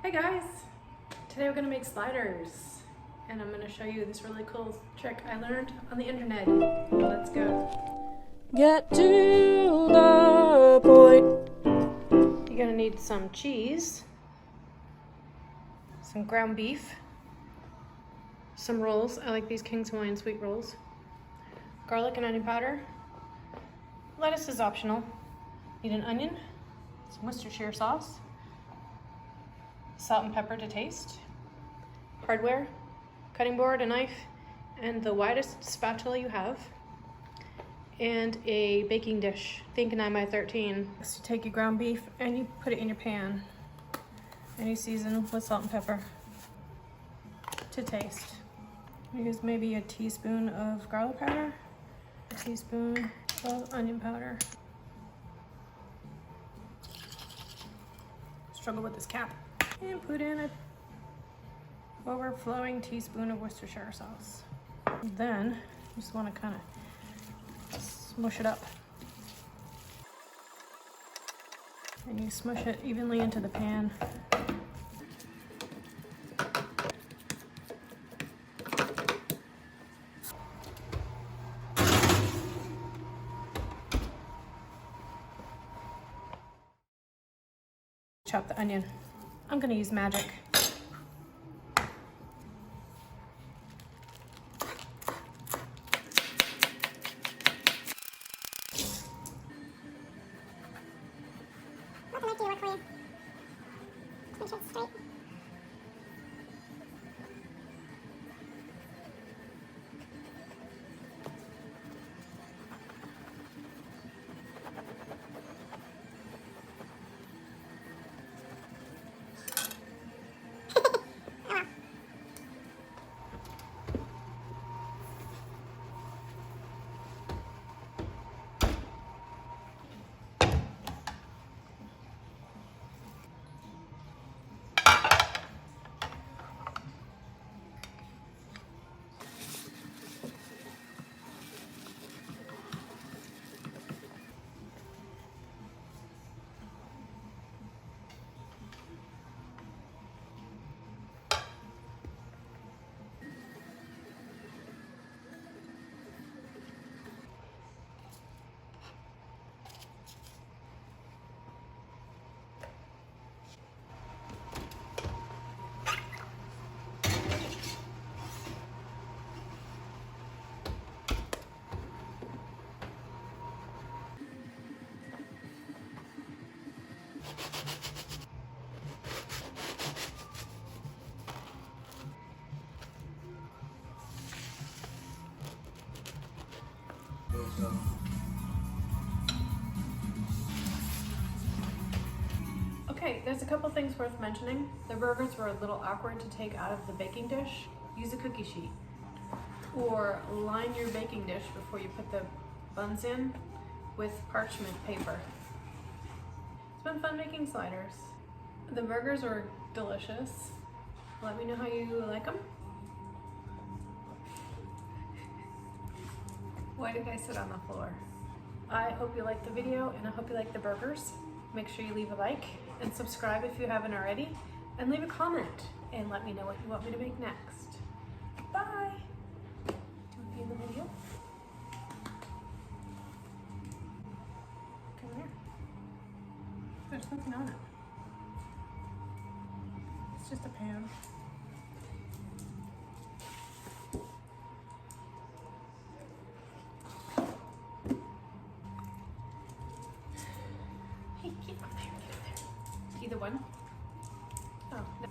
Hey guys! Today we're gonna make sliders and I'm gonna show you this really cool trick I learned on the internet. Let's go. Get to the point. You're gonna need some cheese, some ground beef, some rolls. I like these King's Hawaiian sweet rolls. Garlic and onion powder. Lettuce is optional. Need an onion, some Worcestershire sauce, salt and pepper to taste, hardware, cutting board, a knife, and the widest spatula you have, and a baking dish, think 9x13. So you take your ground beef and you put it in your pan and you season with salt and pepper to taste. Use maybe a teaspoon of garlic powder, a teaspoon of onion powder. Struggle with this cap. And put in an overflowing teaspoon of Worcestershire sauce. Then you just want to kind of smush it up. And you smush it evenly into the pan. Chop the onion. I'm going to use magic. What the knife do you work for you? Make sure it's straight. Okay, there's a couple things worth mentioning. The burgers were a little awkward to take out of the baking dish. Use a cookie sheet. Or line your baking dish before you put the buns in with parchment paper. It's been fun making sliders. The burgers were delicious. Let me know how you like them. Why did I sit on the floor? I hope you liked the video and I hope you like the burgers. Make sure you leave a like and subscribe if you haven't already, and leave a comment and let me know what you want me to make next. Bye! Do you want to view the video? Come here. There's nothing on it. It's just a pan. Hey, get up there, get up there. Either one? Oh, no.